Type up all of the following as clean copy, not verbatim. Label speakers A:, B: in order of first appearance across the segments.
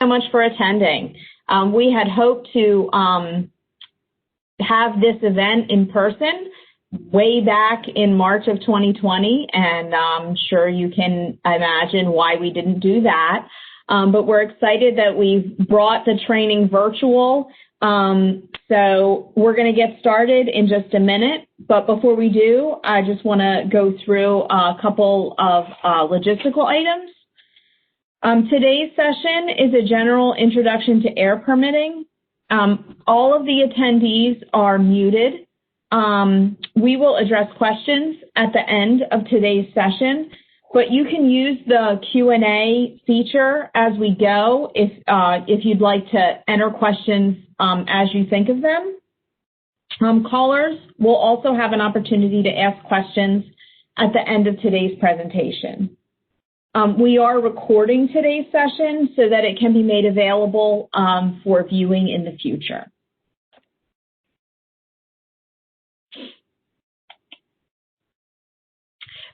A: so much for attending. We had hoped to have this event in person way back in March of 2020, and I'm sure you can imagine why we didn't do that. But we're excited that we've brought the training virtual. So we're going to get started in just a minute. But before we do, I just want to go through a couple of logistical items. Today's session is a general introduction to air permitting. All of the attendees are muted. We will address questions at the end of today's session, but you can use the Q&A feature as we go if you'd like to enter questions as you think of them. Callers will also have an opportunity to ask questions at the end of today's presentation. We are recording today's session so that it can be made available for viewing in the future.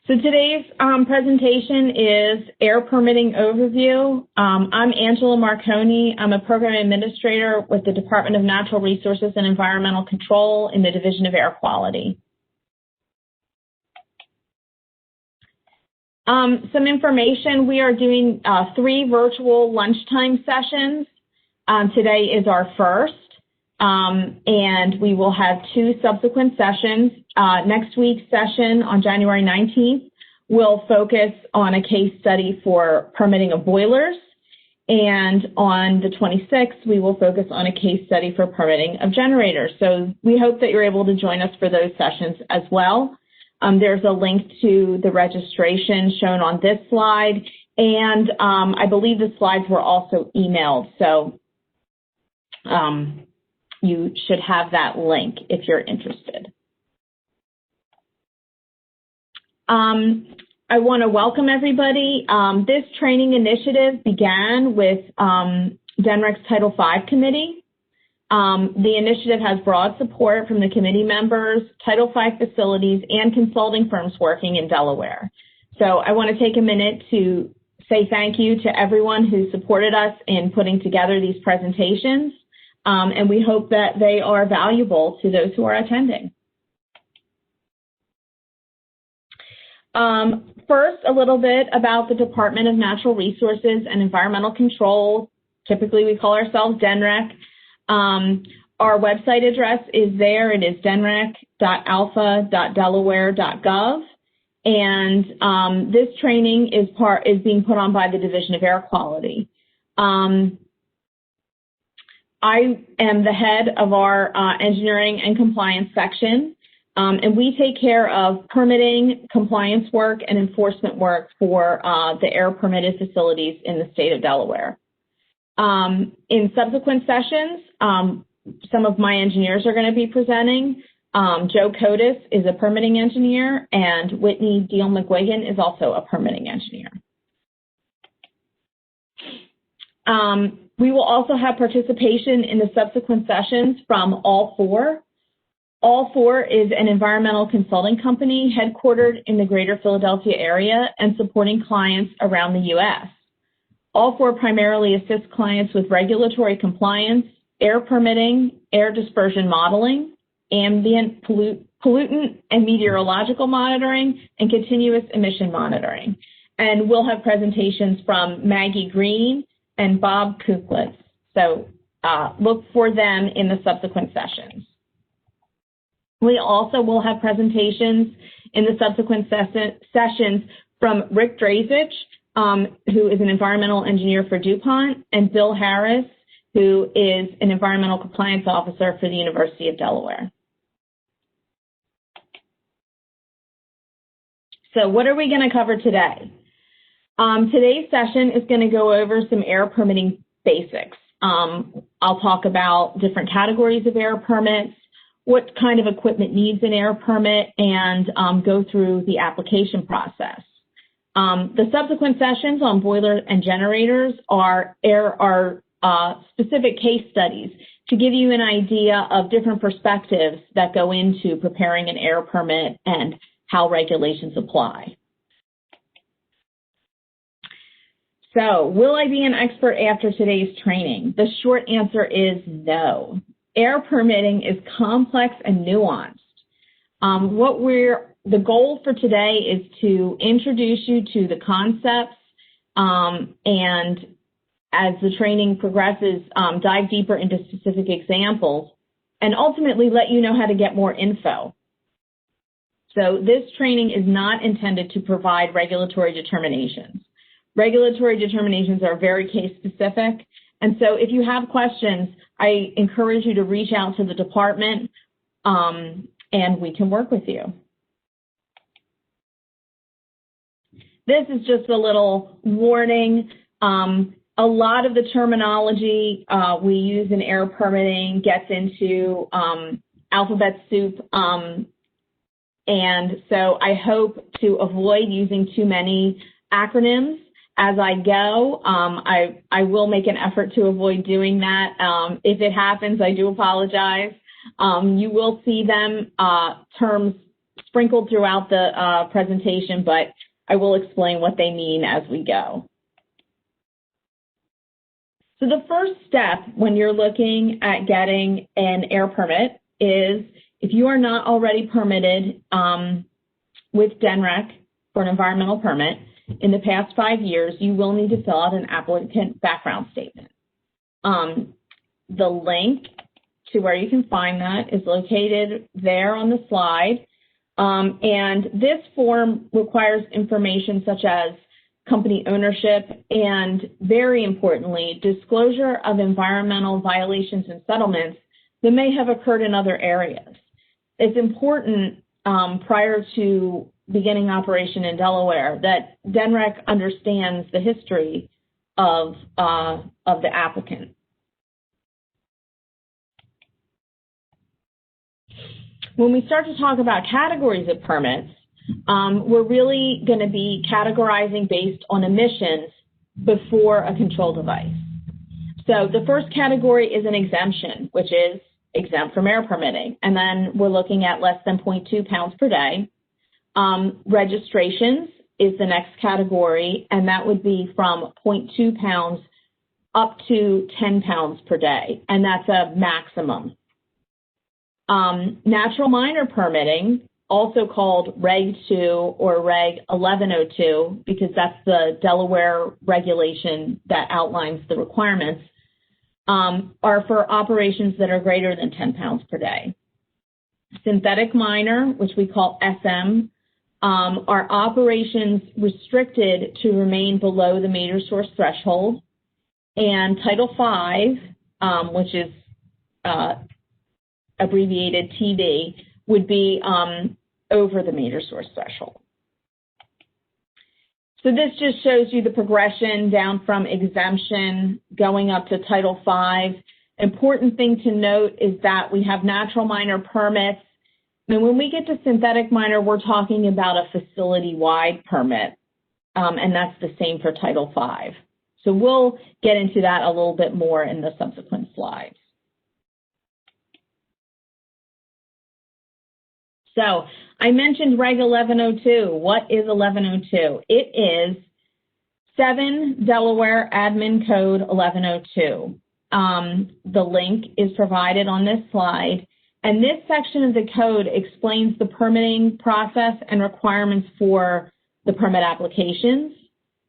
A: So today's presentation is Air Permitting Overview. I'm Angela Marconi. I'm a program administrator with the Department of Natural Resources and Environmental Control in the Division of Air Quality. Some information, we are doing 3 virtual lunchtime sessions. Today is our first, and we will have 2 subsequent sessions. Next week's session on January 19th will focus on a case study for permitting of boilers, and on the 26th we will focus on a case study for permitting of generators. So we hope that you're able to join us for those sessions as well. There's a link to the registration shown on this slide, and I believe the slides were also emailed, so you should have that link if you're interested. I want to welcome everybody. This training initiative began with DNREC's Title V committee. The initiative has broad support from the committee members, Title V facilities, and consulting firms working in Delaware. So I want to take a minute to say thank you to everyone who supported us in putting together these presentations, and we hope that they are valuable to those who are attending. First, a little bit about the Department of Natural Resources and Environmental Control. Typically, we call ourselves DNREC. Our website address is there. It is denrec.alpha.delaware.gov. And this training is being put on by the Division of Air Quality. I am the head of our engineering and compliance section. And we take care of permitting, compliance work, and enforcement work for the air permitted facilities in the state of Delaware. In subsequent sessions, some of my engineers are going to be presenting. Joe Cotis is a permitting engineer, and Whitney Deal-McGuigan is also a permitting engineer. We will also have participation in the subsequent sessions from All Four. All Four is an environmental consulting company headquartered in the greater Philadelphia area and supporting clients around the U.S. All Four primarily assists clients with regulatory compliance, air permitting, air dispersion modeling, ambient pollutant and meteorological monitoring, and continuous emission monitoring. And we'll have presentations from Maggie Green and Bob Kuklitz. So look for them in the subsequent sessions. We also will have presentations in the subsequent sessions from Rick Drazich, who is an environmental engineer for DuPont, and Bill Harris, who is an environmental compliance officer for the University of Delaware. So what are we going to cover today? Today's session is going to go over some air permitting basics. I'll talk about different categories of air permits, what kind of equipment needs an air permit, and go through the application process. The subsequent sessions on boilers and generators are specific case studies to give you an idea of different perspectives that go into preparing an air permit and how regulations apply. So, will I be an expert after today's training? The short answer is no. Air permitting is complex and nuanced. The goal for today is to introduce you to the concepts, and as the training progresses, dive deeper into specific examples, and ultimately let you know how to get more info. So this training is not intended to provide regulatory determinations. Regulatory determinations are very case specific, and so if you have questions, I encourage you to reach out to the department, and we can work with you. This is just a little warning. A lot of the terminology we use in air permitting gets into alphabet soup, and so I hope to avoid using too many acronyms as I go. I will make an effort to avoid doing that. If it happens, I do apologize. You will see them, terms sprinkled throughout the presentation, but I will explain what they mean as we go. So the first step when you're looking at getting an air permit is, if you are not already permitted with DNREC for an environmental permit in the past 5 years, you will need to fill out an applicant background statement. The link to where you can find that is located there on the slide. And this form requires information such as company ownership and, very importantly, disclosure of environmental violations and settlements that may have occurred in other areas. It's important prior to beginning operation in Delaware that DNREC understands the history of the applicant. When we start to talk about categories of permits, we're really going to be categorizing based on emissions before a control device. So the first category is an exemption, which is exempt from air permitting. And then we're looking at less than 0.2 pounds per day. Registrations is the next category, and that would be from 0.2 pounds up to 10 pounds per day, and that's a maximum. Natural minor permitting, also called Reg 2 or Reg 1102, because that's the Delaware regulation that outlines the requirements, are for operations that are greater than 10 pounds per day. Synthetic minor, which we call SM, are operations restricted to remain below the major source threshold. And Title V, which is abbreviated TD, would be over the major source threshold. So this just shows you the progression down from exemption going up to Title V. Important thing to note is that we have natural minor permits. And when we get to synthetic minor, we're talking about a facility-wide permit, and that's the same for Title V. So we'll get into that a little bit more in the subsequent slides. So I mentioned Reg 1102. What is 1102? It is 7 Delaware Admin Code 1102. The link is provided on this slide. And this section of the code explains the permitting process and requirements for the permit applications,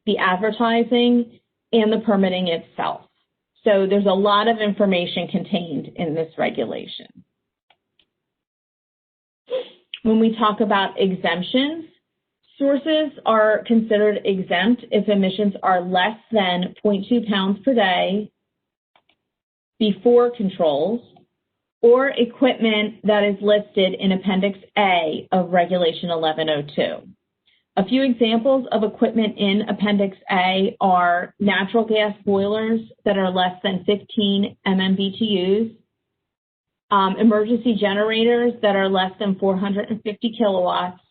A: the advertising, and the permitting itself. So there's a lot of information contained in this regulation. When we talk about exemptions, sources are considered exempt if emissions are less than 0.2 pounds per day before controls, or equipment that is listed in Appendix A of Regulation 1102. A few examples of equipment in Appendix A are natural gas boilers that are less than 15 MMBTUs, emergency generators that are less than 450 kilowatts,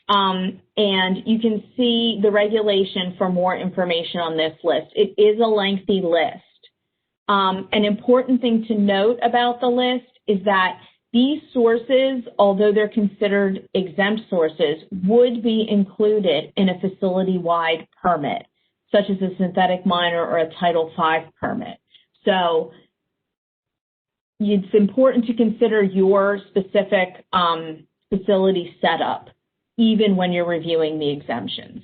A: and you can see the regulation for more information on this list. It is a lengthy list. An important thing to note about the list is that these sources, although they're considered exempt sources, would be included in a facility-wide permit. such as a synthetic minor or a Title V permit. So it's important to consider your specific facility setup, even when you're reviewing the exemptions.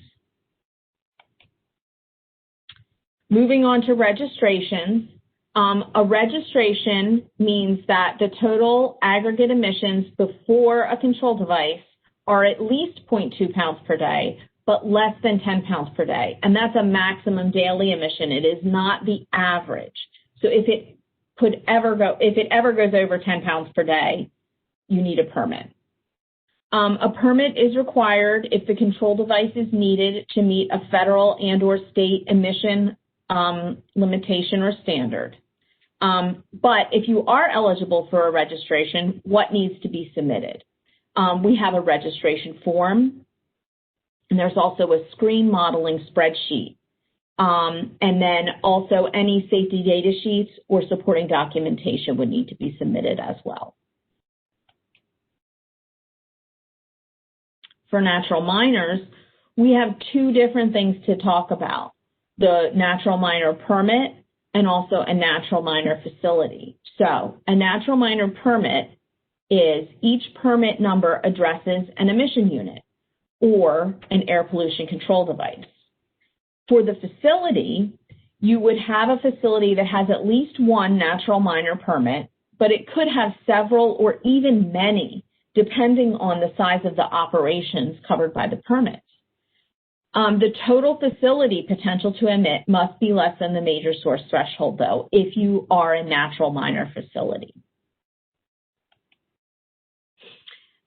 A: Moving on to registrations. A registration means that the total aggregate emissions before a control device are at least 0.2 pounds per day, but less than 10 pounds per day. And that's a maximum daily emission. It is not the average. So if it ever goes over 10 pounds per day, you need a permit. A permit is required if the control device is needed to meet a federal and/or state emission limitation or standard. But if you are eligible for a registration, what needs to be submitted? We have a registration form, and there's also a screen modeling spreadsheet. And then also any safety data sheets or supporting documentation would need to be submitted as well. For natural minors, we have two different things to talk about: the natural minor permit and also a natural minor facility. So a natural minor permit is each permit number addresses an emission unit or an air pollution control device. For the facility, you would have a facility that has at least one natural minor permit, but it could have several or even many, depending on the size of the operations covered by the permits. The total facility potential to emit must be less than the major source threshold, though, if you are a natural minor facility.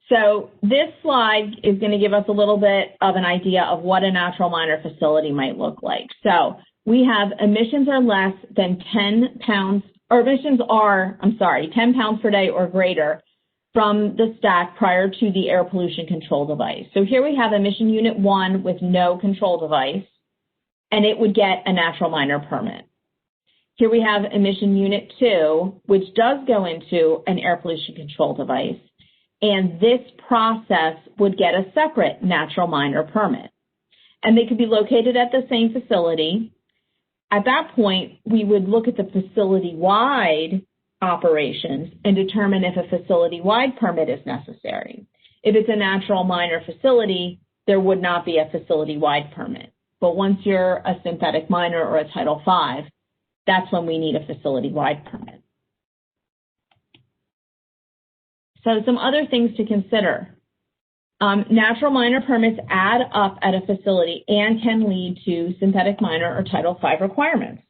A: So this slide is going to give us a little bit of an idea of what a natural minor facility might look like. So we have emissions are less than 10 pounds, or emissions are, 10 pounds per day or greater from the stack prior to the air pollution control device. So here we have emission unit 1 with no control device, and it would get a natural minor permit. Here we have emission unit 2, which does go into an air pollution control device, and this process would get a separate natural minor permit. And they could be located at the same facility. At that point, we would look at the facility-wide operations and determine if a facility-wide permit is necessary. If it's a natural minor facility, there would not be a facility-wide permit. But once you're a synthetic minor or a Title V, that's when we need a facility-wide permit. So some other things to consider. Natural minor permits add up at a facility and can lead to synthetic minor or Title V requirements.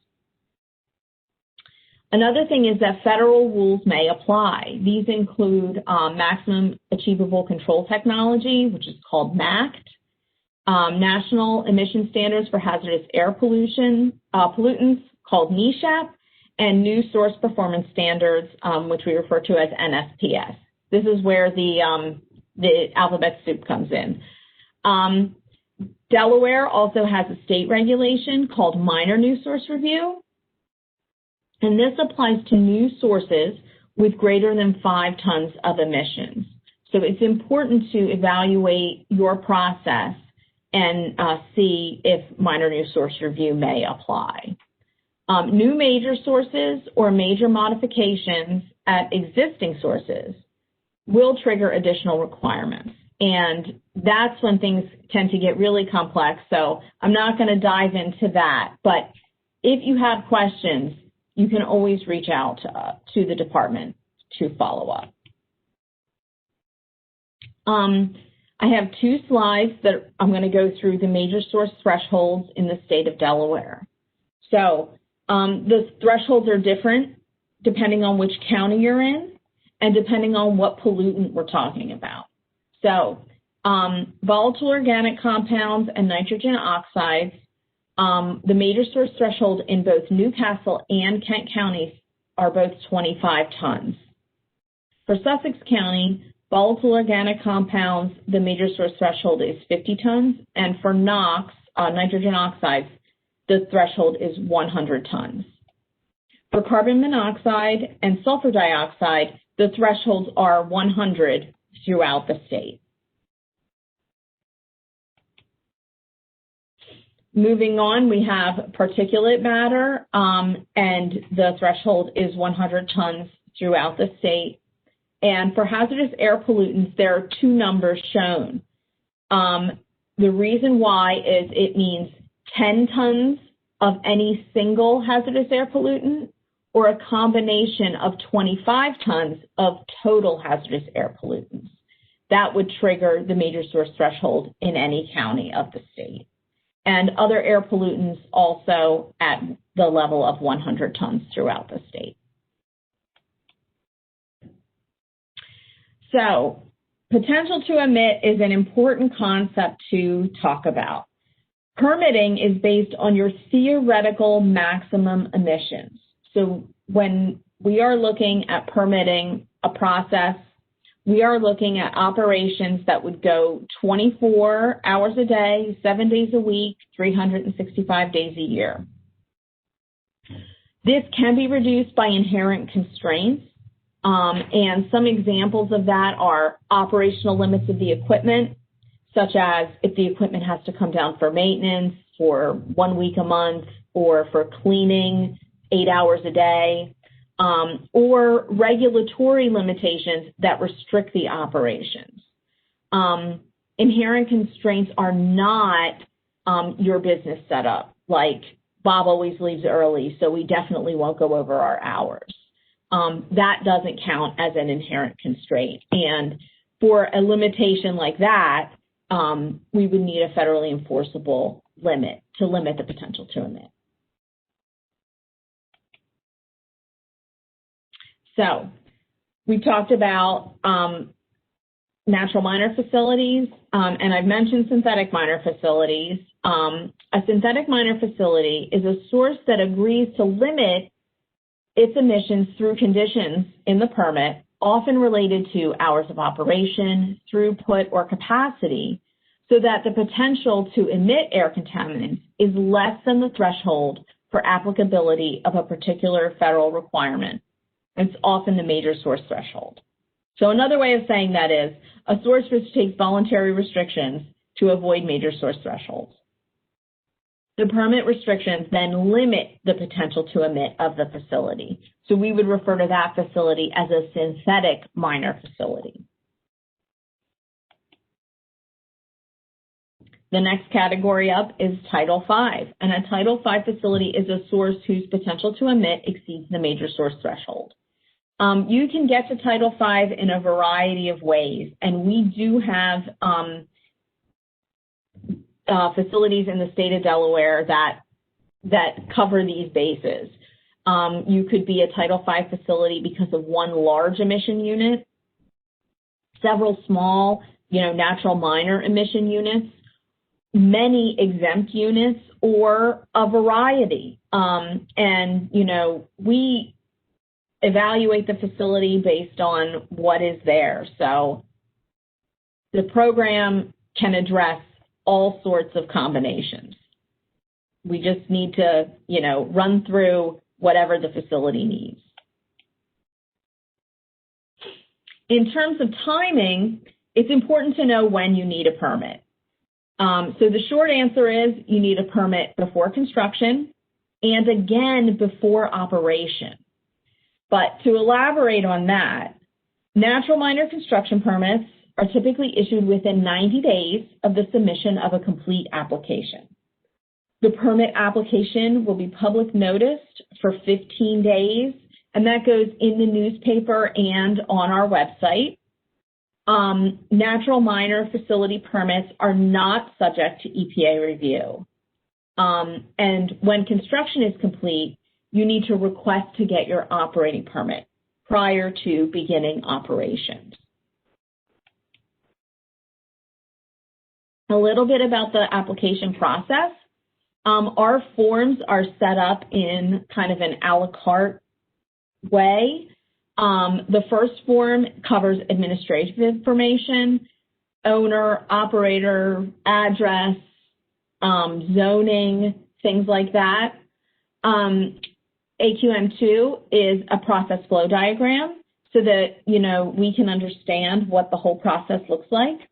A: Another thing is that federal rules may apply. These include maximum achievable control technology, which is called MACT, national emission standards for hazardous air pollutants called NESHAP, and new source performance standards, which we refer to as NSPS. This is where the alphabet soup comes in. Delaware also has a state regulation called Minor New Source Review, and this applies to new sources with greater than 5 tons of emissions. So it's important to evaluate your process and see if Minor New Source Review may apply. New major sources or major modifications at existing sources will trigger additional requirements. And that's when things tend to get really complex. So I'm not going to dive into that. But if you have questions, you can always reach out to the department to follow up. I have 2 slides that I'm going to go through the major source thresholds in the state of Delaware. So the thresholds are different depending on which county you're in and depending on what pollutant we're talking about. So volatile organic compounds and nitrogen oxides, the major source threshold in both Newcastle and Kent counties are both 25 tons. For Sussex County, volatile organic compounds, the major source threshold is 50 tons, and for NOx, nitrogen oxides, the threshold is 100 tons. For carbon monoxide and sulfur dioxide, the thresholds are 100 throughout the state. Moving on, we have particulate matter, and the threshold is 100 tons throughout the state. And for hazardous air pollutants, there are two numbers shown. The reason why is it means 10 tons of any single hazardous air pollutant or a combination of 25 tons of total hazardous air pollutants. That would trigger the major source threshold in any county of the state. And other air pollutants also at the level of 100 tons throughout the state. So, potential to emit is an important concept to talk about. Permitting is based on your theoretical maximum emissions. So when we are looking at permitting a process, we are looking at operations that would go 24 hours a day, 7 days a week, 365 days a year. This can be reduced by inherent constraints, and some examples of that are operational limits of the equipment, such as if the equipment has to come down for maintenance for 1 week a month or for cleaning 8 hours a day, or regulatory limitations that restrict the operations. Inherent constraints are not your business setup, like Bob always leaves early, so we definitely won't go over our hours. That doesn't count as an inherent constraint. And for a limitation like that, we would need a federally enforceable limit to limit the potential to emit. So we've talked about natural minor facilities, and I've mentioned synthetic minor facilities. A synthetic minor facility is a source that agrees to limit its emissions through conditions in the permit, often related to hours of operation, throughput, or capacity, so that the potential to emit air contaminants is less than the threshold for applicability of a particular federal requirement. It's often the major source threshold. So another way of saying that is a source which takes voluntary restrictions to avoid major source thresholds. The permit restrictions then limit the potential to emit of the facility. So we would refer to that facility as a synthetic minor facility. The next category up is Title V, and a Title V facility is a source whose potential to emit exceeds the major source threshold. You can get to Title V in a variety of ways, and we do have facilities in the state of Delaware that cover these bases. You could be a Title V facility because of one large emission unit, several small, natural minor emission units, many exempt units, or a variety. We evaluate the facility based on what is there. So the program can address all sorts of combinations. We just need to, run through whatever the facility needs. In terms of timing, it's important to know when you need a permit. So the short answer is you need a permit before construction and again before operation. But to elaborate on that, natural minor construction permits are typically issued within 90 days of the submission of a complete application. The permit application will be public noticed for 15 days, and that goes in the newspaper and on our website. Natural minor facility permits are not subject to EPA review. And when construction is complete, you need to request to get your operating permit prior to beginning operations. A little bit about the application process. Our forms are set up in kind of an a la carte way. The first form covers administrative information, owner, operator, address, zoning, things like that. AQM2 is a process flow diagram so that, we can understand what the whole process looks like.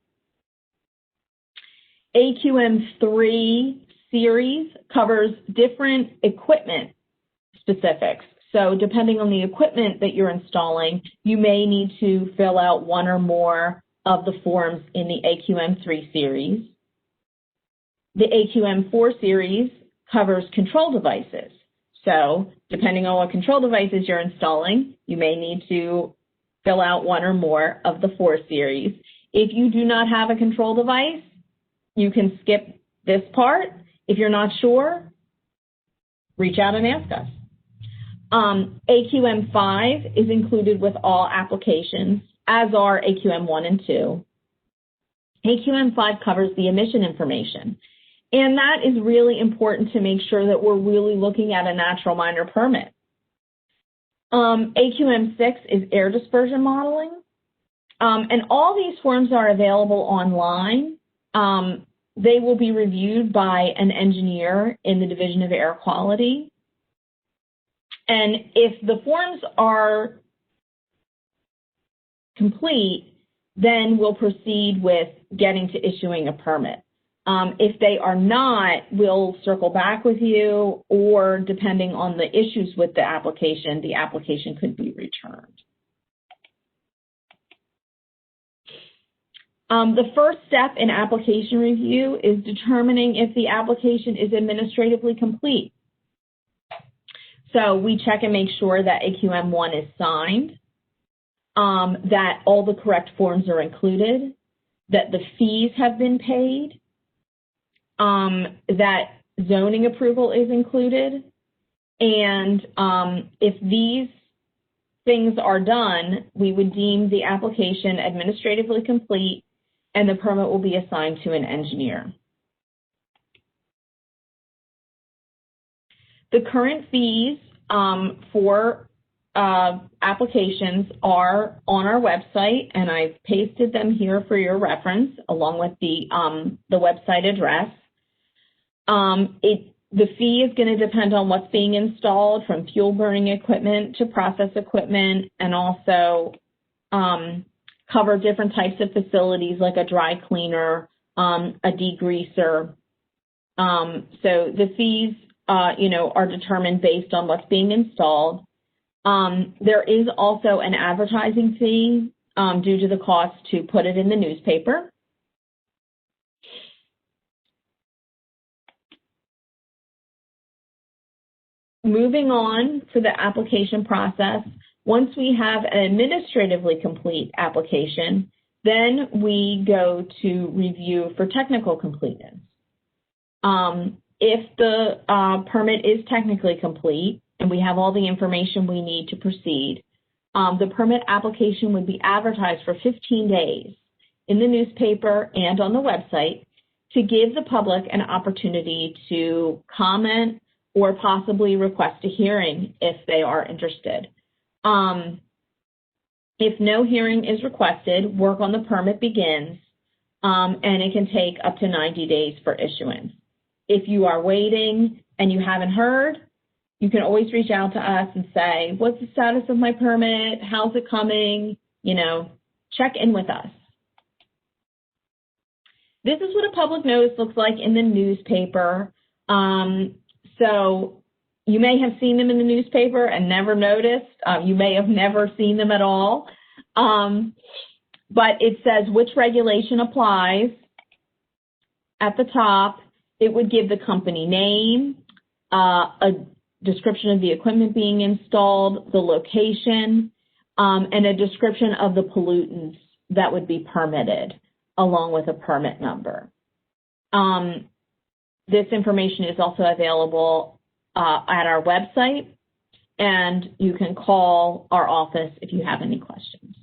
A: AQM3C series covers different equipment specifics. So depending on the equipment that you're installing, you may need to fill out one or more of the forms in the AQM3 series. The AQM4 series covers control devices. So depending on what control devices you're installing, you may need to fill out one or more of the 4 series. If you do not have a control device, you can skip this part. If you're not sure, reach out and ask us. AQM5 is included with all applications, as are AQM1 and 2. AQM5 covers the emission information. And that is really important to make sure that we're really looking at a natural minor permit. AQM6 is air dispersion modeling. And all these forms are available online. They will be reviewed by an engineer in the Division of Air Quality. And if the forms are complete, then we'll proceed with getting to issuing a permit. If they are not, we'll circle back with you, or depending on the issues with the application could be returned. The first step in application review is determining if the application is administratively complete. So we check and make sure that AQM1 is signed, that all the correct forms are included, that the fees have been paid, that zoning approval is included, and if these things are done, we would deem the application administratively complete and the permit will be assigned to an engineer. The current fees for applications are on our website, and I've pasted them here for your reference along with the website address. The fee is going to depend on what's being installed, from fuel burning equipment to process equipment, and also cover different types of facilities like a dry cleaner, a degreaser. So the fees, are determined based on what's being installed. There is also an advertising fee due to the cost to put it in the newspaper. Moving on for the application process, once we have an administratively complete application, then we go to review for technical completeness. If the permit is technically complete and we have all the information we need to proceed, the permit application would be advertised for 15 days in the newspaper and on the website to give the public an opportunity to comment or possibly request a hearing if they are interested. If no hearing is requested, work on the permit begins, and it can take up to 90 days for issuance. If you are waiting and you haven't heard, you can always reach out to us and say, what's the status of my permit? How's it coming? Check in with us. This is what a public notice looks like in the newspaper. So you may have seen them in the newspaper and never noticed. You may have never seen them at all. But it says which regulation applies at the top. It would give the company name, a description of the equipment being installed, the location, and a description of the pollutants that would be permitted, along with a permit number. This information is also available at our website, and you can call our office if you have any questions.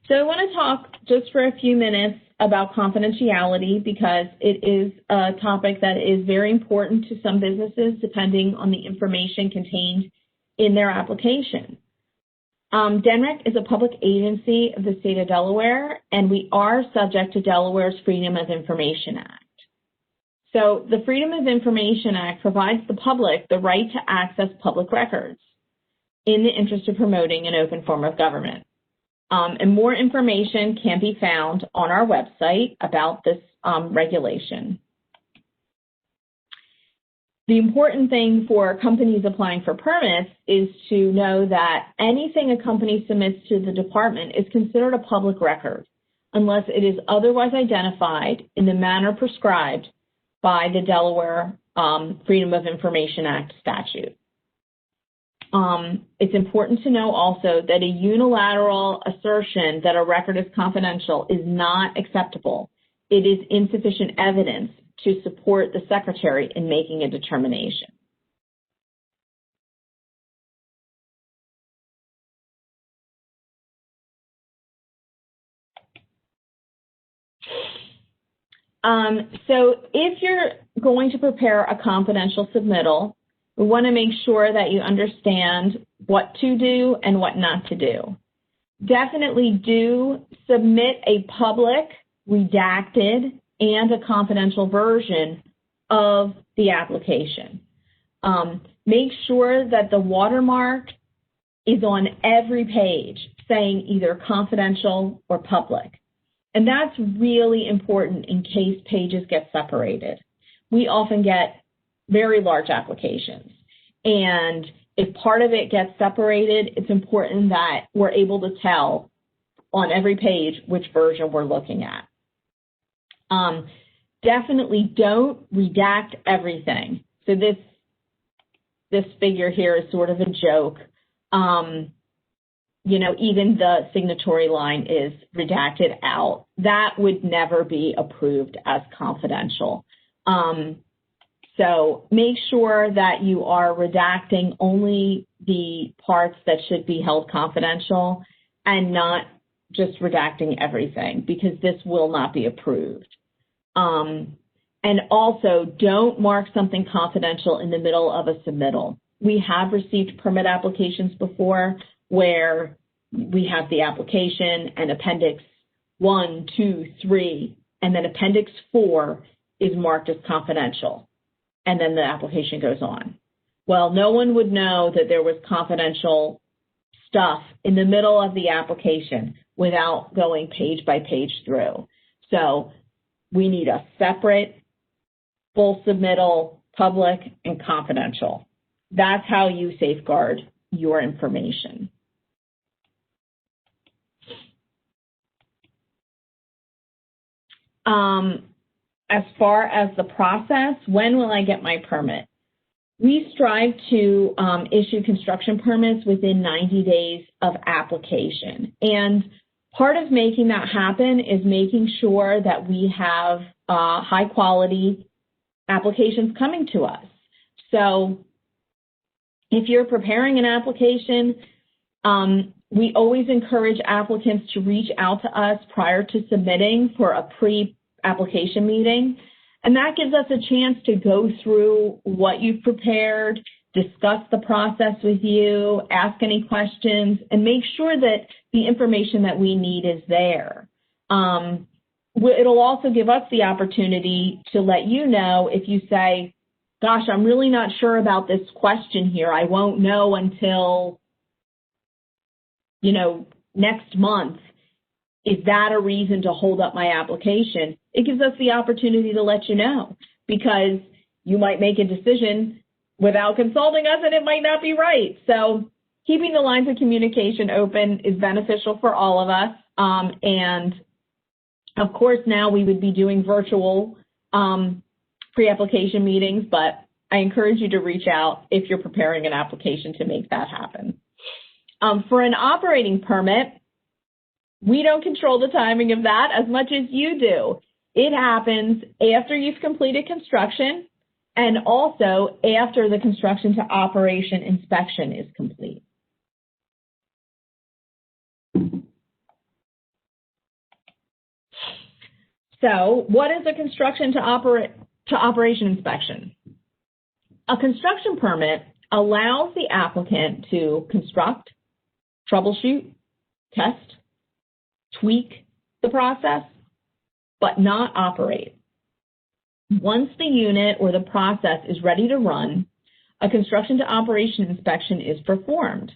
A: So I want to talk just for a few minutes about confidentiality, because it is a topic that is very important to some businesses depending on the information contained in their application. DNREC is a public agency of the state of Delaware, and we are subject to Delaware's Freedom of Information Act. So the Freedom of Information Act provides the public the right to access public records in the interest of promoting an open form of government. And more information can be found on our website about this regulation. The important thing for companies applying for permits is to know that anything a company submits to the department is considered a public record unless it is otherwise identified in the manner prescribed by the Delaware Freedom of Information Act statute. It's important to know also that a unilateral assertion that a record is confidential is not acceptable. It is insufficient evidence to support the Secretary in making a determination. So if you're going to prepare a confidential submittal, we want to make sure that you understand what to do and what not to do. Definitely do submit a public, redacted, and a confidential version of the application. Make sure that the watermark is on every page saying either confidential or public. And that's really important in case pages get separated. We often get very large applications. And if part of it gets separated, it's important that we're able to tell on every page which version we're looking at. Definitely don't redact everything. So this figure here is sort of a joke. You know, even the signatory line is redacted out. That would never be approved as confidential. So make sure that you are redacting only the parts that should be held confidential and not just redacting everything, because this will not be approved. And also, don't mark something confidential in the middle of a submittal. We have received permit applications before where we have the application and Appendix 1, 2, 3, and then Appendix 4 is marked as confidential, and then the application goes on. Well, no one would know that there was confidential stuff in the middle of the application without going page by page through. So we need a separate full submittal, public, and confidential. That's how you safeguard your information. As far as the process, when will I get my permit? We strive to issue construction permits within 90 days of application. And part of making that happen is making sure that we have high quality applications coming to us. So if you're preparing an application, we always encourage applicants to reach out to us prior to submitting for a pre-application meeting. And that gives us a chance to go through what you've prepared, discuss the process with you, ask any questions, and make sure that the information that we need is there. It'll also give us the opportunity to let you know if you say, gosh, I'm really not sure about this question here. I won't know until, you know, next month. Is that a reason to hold up my application? It gives us the opportunity to let you know, because you might make a decision without consulting us and it might not be right. So keeping the lines of communication open is beneficial for all of us. And of course, now we would be doing virtual pre-application meetings, but I encourage you to reach out if you're preparing an application to make that happen. For an operating permit, we don't control the timing of that as much as you do. It happens after you've completed construction and also after the construction to operation inspection is complete. So what is a construction to operation inspection? A construction permit allows the applicant to construct, troubleshoot, test, tweak the process, but not operate. Once the unit or the process is ready to run, a construction to operation inspection is performed.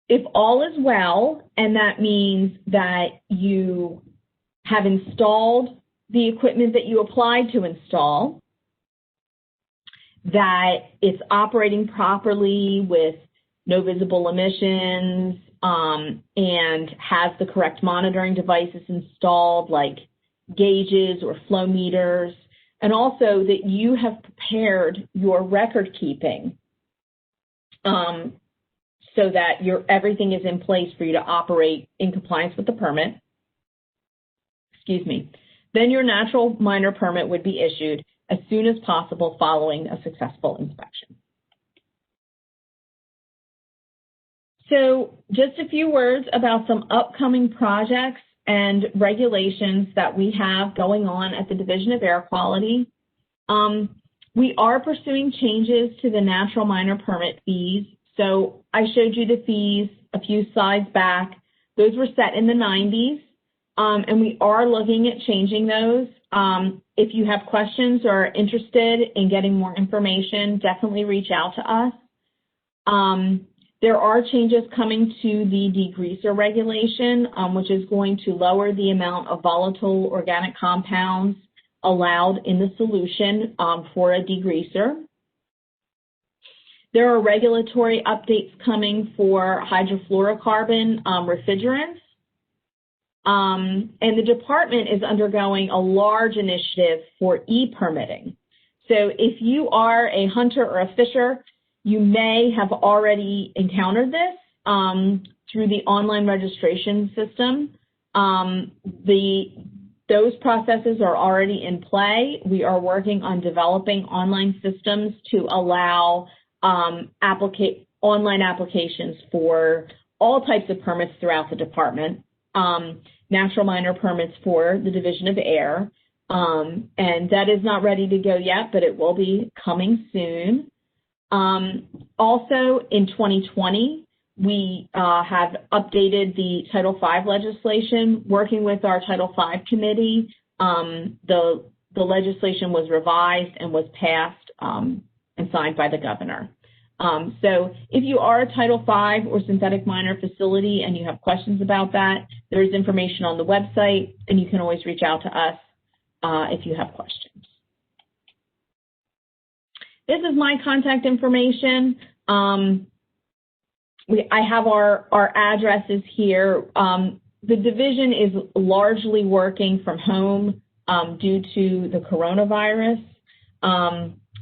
A: If all is well, and that means that you have installed the equipment that you applied to install, that it's operating properly with no visible emissions, and has the correct monitoring devices installed, like gauges or flow meters, and also that you have prepared your record keeping so that everything is in place for you to operate in compliance with the permit, then your natural minor permit would be issued as soon as possible following a successful inspection. So just a few words about some upcoming projects and regulations that we have going on at the Division of Air Quality. We are pursuing changes to the natural minor permit fees. So I showed you the fees a few slides back. Those were set in the 90s, and we are looking at changing those. If you have questions or are interested in getting more information, definitely reach out to us. There are changes coming to the degreaser regulation, which is going to lower the amount of volatile organic compounds allowed in the solution for a degreaser. There are regulatory updates coming for hydrofluorocarbon refrigerants. And the department is undergoing a large initiative for e-permitting. So if you are a hunter or a fisher, you may have already encountered this through the online registration system. Those processes are already in play. We are working on developing online systems to allow online applications for all types of permits throughout the department, natural minor permits for the Division of Air, and that is not ready to go yet, but it will be coming soon. Also, in 2020, we have updated the Title V legislation. Working with our Title V committee, the legislation was revised and was passed and signed by the governor. So if you are a Title V or synthetic minor facility and you have questions about that, there is information on the website, and you can always reach out to us if you have questions. This is my contact information. I have our addresses here. The division is largely working from home due to the coronavirus,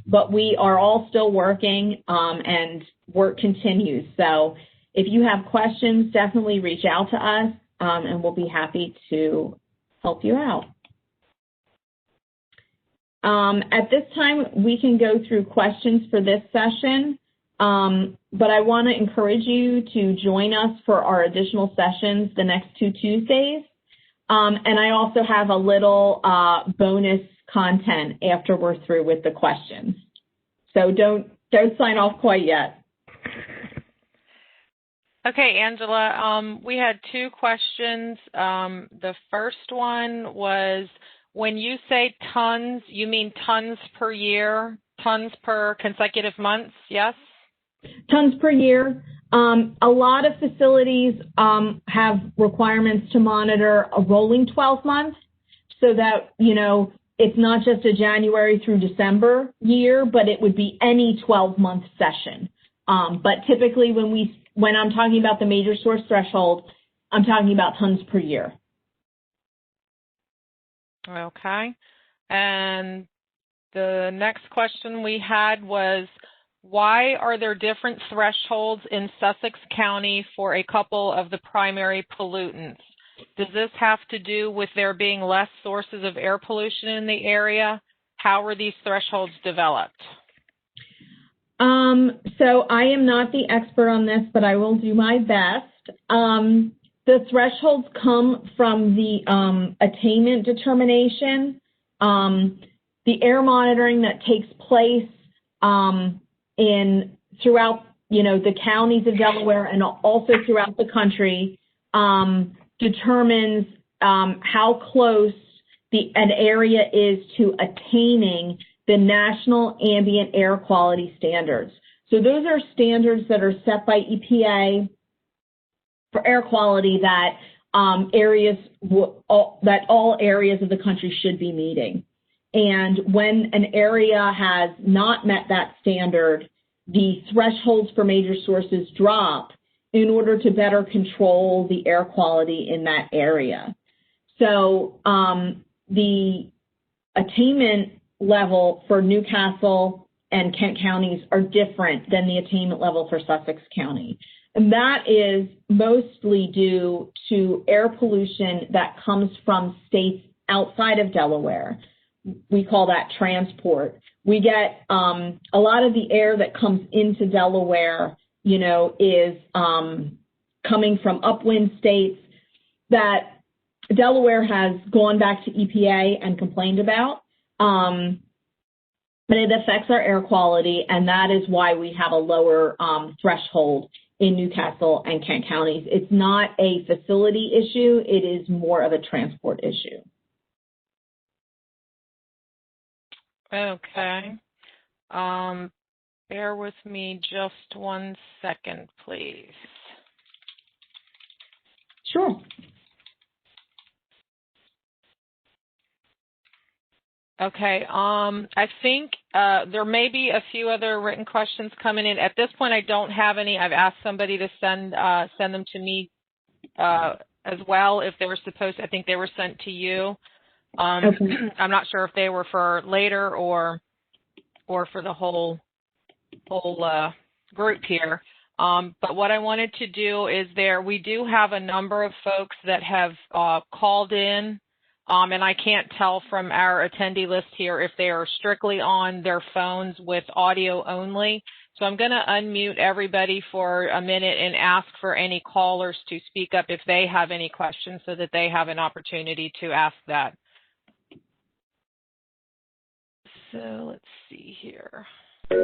A: but we are all still working and work continues. So if you have questions, definitely reach out to us and we'll be happy to help you out. At this time, we can go through questions for this session, but I want to encourage you to join us for our additional sessions the next 2 Tuesdays. And I also have a little bonus content after we're through with the questions. So don't sign off quite yet.
B: Okay, Angela, we had 2 questions. The first one was, when you say tons, you mean tons per year, tons per consecutive months, yes?
A: Tons per year. A lot of facilities have requirements to monitor a rolling 12 months so that, you know, it's not just a January through December year, but it would be any 12-month session. But typically when I'm talking about the major source threshold, I'm talking about tons per year.
B: Okay. And the next question we had was, why are there different thresholds in Sussex County for a couple of the primary pollutants? Does this have to do with there being less sources of air pollution in the area? How were these thresholds developed?
A: So I am not the expert on this, but I will do my best. The thresholds come from the attainment determination. The air monitoring that takes place throughout, you know, the counties of Delaware and also throughout the country determines how close an area is to attaining the National Ambient Air Quality Standards. So those are standards that are set by EPA for air quality that all areas of the country should be meeting. And when an area has not met that standard, the thresholds for major sources drop in order to better control the air quality in that area. So the attainment level for Newcastle and Kent counties are different than the attainment level for Sussex County. And that is mostly due to air pollution that comes from states outside of Delaware. We call that transport. We get a lot of the air that comes into Delaware, is coming from upwind states that Delaware has gone back to EPA and complained about. But it affects our air quality, and that is why we have a lower threshold in Newcastle and Kent counties. It's not a facility issue. It is more of a transport issue.
B: Okay. Bear with me just 1 second, please.
A: Sure.
B: Okay. I think there may be a few other written questions coming in. At this point, I don't have any. I've asked somebody to send them to me as well if they were supposed. I think they were sent to you. Okay. I'm not sure if they were for later or for the whole group here. But what I wanted to do is we do have a number of folks that have called in. And I can't tell from our attendee list here if they are strictly on their phones with audio only. So I'm going to unmute everybody for a minute and ask for any callers to speak up if they have any questions so that they have an opportunity to ask that. So let's see here.
C: I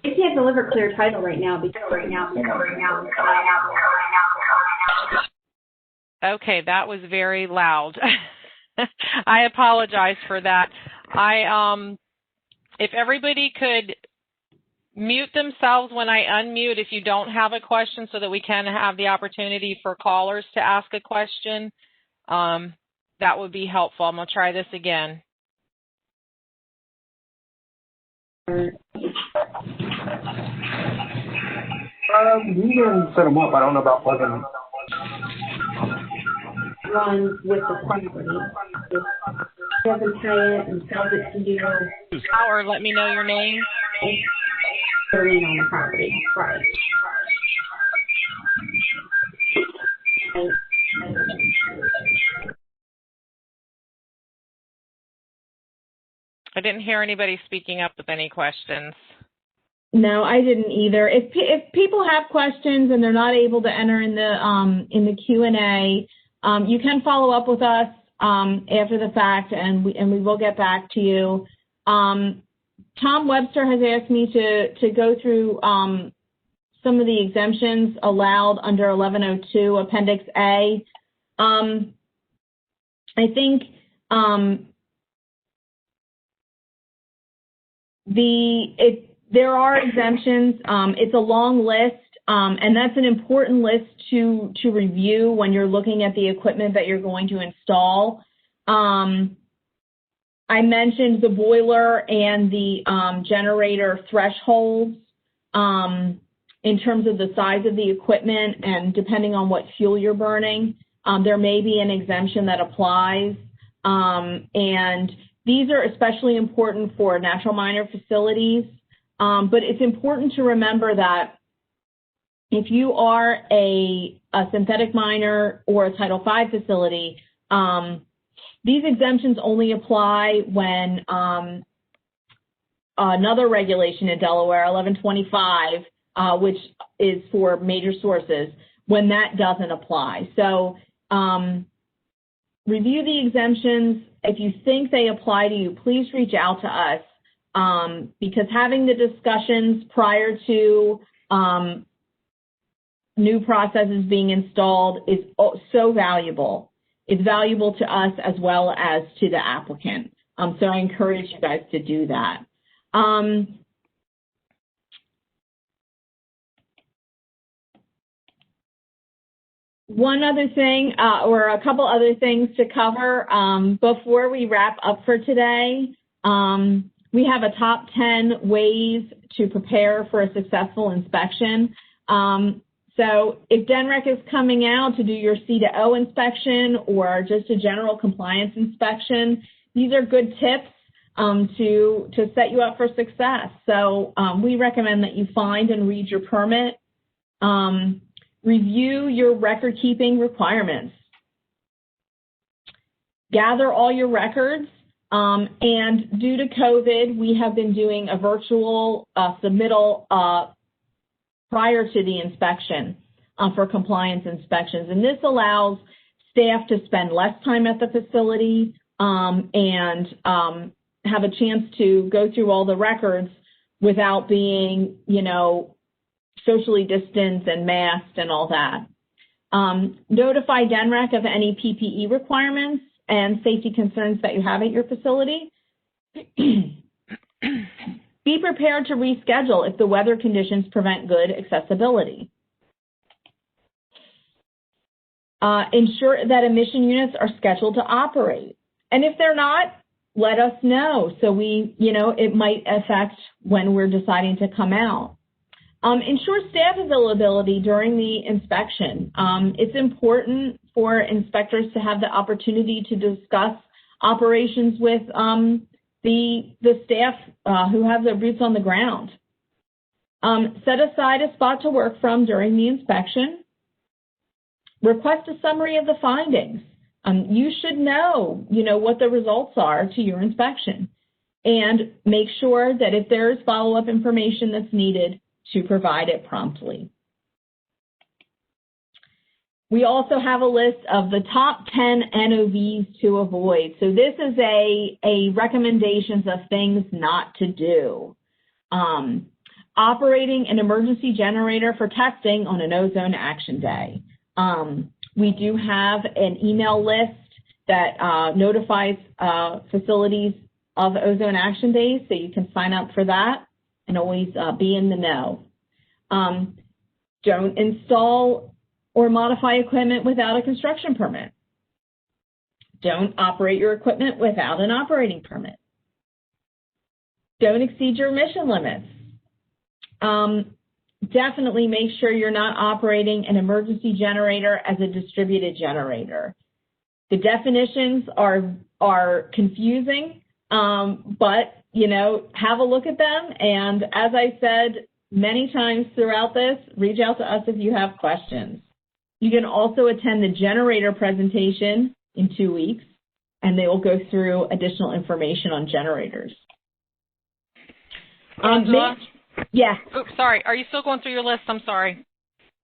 C: can't deliver clear title right now because
B: Okay, that was very loud. I apologize for that. If everybody could mute themselves when I unmute if you don't have a question so that we can have the opportunity for callers to ask a question, that would be helpful. I'm going to try this again.
D: You can set them up. I don't know about plugging them.
C: Runs with the property. Doesn't tie it and tells it to do.
B: Or let me know your name.
C: Lien on the property. Right.
B: I didn't hear anybody speaking up with any questions.
A: No, I didn't either. If people have questions and they're not able to enter in the Q&A, you can follow up with us after the fact, and we will get back to you. Tom Webster has asked me to go through some of the exemptions allowed under 1102 Appendix A. I think there are exemptions. It's a long list, and that's an important list to review when you're looking at the equipment that you're going to install. I mentioned the boiler and the generator thresholds in terms of the size of the equipment and depending on what fuel you're burning. There may be an exemption that applies, and these are especially important for natural miner facilities. But it's important to remember that if you are a synthetic miner or a Title V facility, these exemptions only apply when another regulation in Delaware, 1125, which is for major sources, when that doesn't apply. So review the exemptions. If you think they apply to you, please reach out to us. Because having the discussions prior to new processes being installed is so valuable. It's valuable to us as well as to the applicant. So I encourage you guys to do that. One other thing, or a couple other things to cover before we wrap up for today. We have a top 10 ways to prepare for a successful inspection. So if DNREC is coming out to do your C2O inspection or just a general compliance inspection, these are good tips to set you up for success. So we recommend that you find and read your permit. Review your record-keeping requirements. Gather all your records. And due to COVID, we have been doing a virtual submittal prior to the inspection for compliance inspections. And this allows staff to spend less time at the facility and have a chance to go through all the records without being, socially distanced and masked and all that. Notify DNREC of any PPE requirements and safety concerns that you have at your facility. Be prepared to reschedule if the weather conditions prevent good accessibility. Ensure that emission units are scheduled to operate. And if they're not, let us know so it might affect when we're deciding to come out. Ensure staff availability during the inspection. It's important for inspectors to have the opportunity to discuss operations with the staff who have their boots on the ground. Set aside a spot to work from during the inspection. Request a summary of the findings. You should know, what the results are to your inspection. And make sure that if there is follow-up information that's needed, to provide it promptly. We also have a list of the top 10 NOVs to avoid. So this is a recommendations of things not to do. Operating an emergency generator for testing on an ozone action day. We do have an email list that notifies facilities of ozone action days, so you can sign up for that and always be in the know. Don't install or modify equipment without a construction permit. Don't operate your equipment without an operating permit. Don't exceed your emission limits. Definitely make sure you're not operating an emergency generator as a distributed generator. The definitions are confusing, but have a look at them. And as I said many times throughout this, reach out to us if you have questions. You can also attend the generator presentation in 2 weeks, and they will go through additional information on generators. Yeah.
B: Oops, sorry. Are you still going through your list? I'm sorry.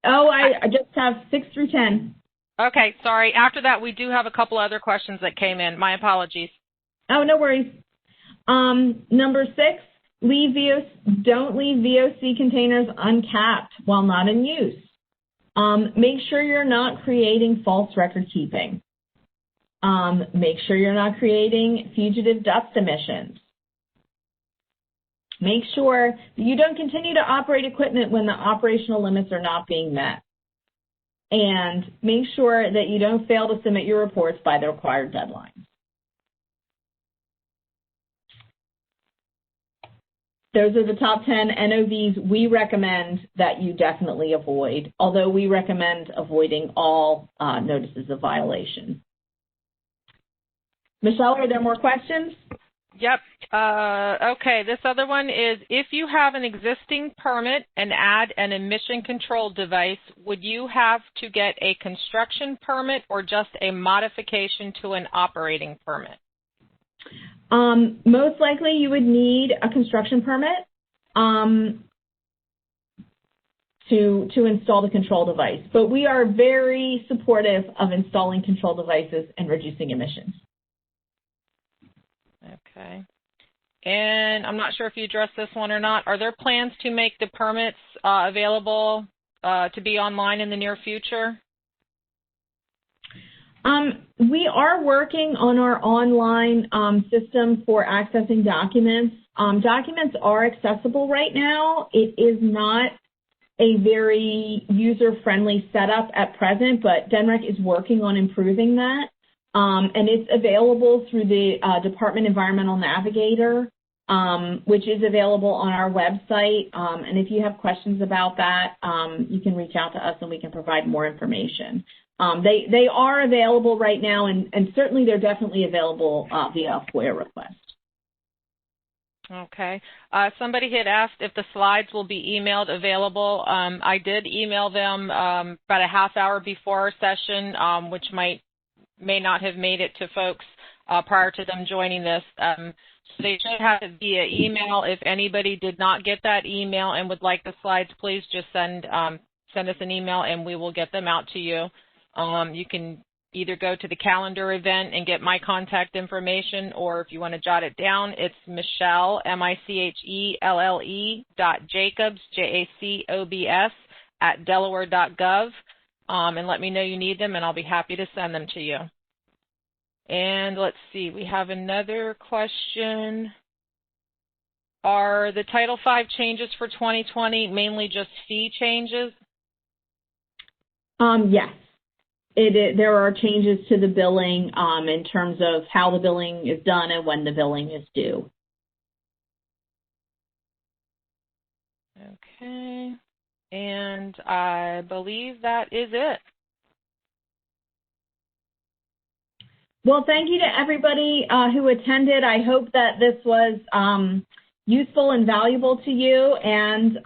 A: Oh, I just have 6 through 10.
B: Okay, sorry. After that, we do have a couple other questions that came in. My apologies.
A: Oh, no worries. Number 6, don't leave VOC containers uncapped while not in use. Make sure you're not creating false record keeping. Make sure you're not creating fugitive dust emissions. Make sure that you don't continue to operate equipment when the operational limits are not being met. And make sure that you don't fail to submit your reports by the required deadlines. Those are the top 10 NOVs we recommend that you definitely avoid, although we recommend avoiding all notices of violation. Michelle, are there more questions?
B: Yep. Okay, this other one is, if you have an existing permit and add an emission control device, would you have to get a construction permit or just a modification to an operating permit?
A: Most likely you would need a construction permit to install the control device, but we are very supportive of installing control devices and reducing emissions.
B: Okay. And I'm not sure if you addressed this one or not. Are there plans to make the permits available to be online in the near future?
A: We are working on our online system for accessing documents. Documents are accessible right now. It is not a very user-friendly setup at present, but DNREC is working on improving that. And it's available through the Department Environmental Navigator, which is available on our website. And if you have questions about that, you can reach out to us and we can provide more information. They are available right now, and certainly they're definitely available via FOIA request.
B: Okay. Somebody had asked if the slides will be emailed available. I did email them about a half hour before our session, which may not have made it to folks prior to them joining this. So they should have it via email. If anybody did not get that email and would like the slides, please just send us an email and we will get them out to you. You can either go to the calendar event and get my contact information, or if you want to jot it down, it's Michelle, MICHELLE .Jacobs, JACOBS @delaware.gov, and let me know you need them and I'll be happy to send them to you. And let's see, we have another question. Are the Title V changes for 2020 mainly just fee changes?
A: Yes. There are changes to the billing in terms of how the billing is done and when the billing is due.
B: Okay. And I believe that is it.
A: Well, thank you to everybody who attended. I hope that this was useful and valuable to you, and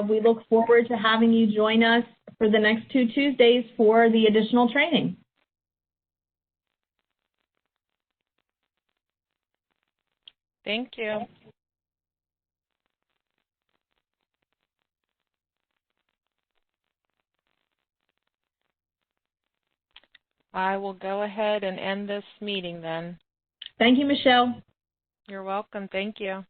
A: we look forward to having you join us for the next 2 Tuesdays for the additional training.
B: Thank you. I will go ahead and end this meeting then.
A: Thank you, Michelle.
B: You're welcome. Thank you.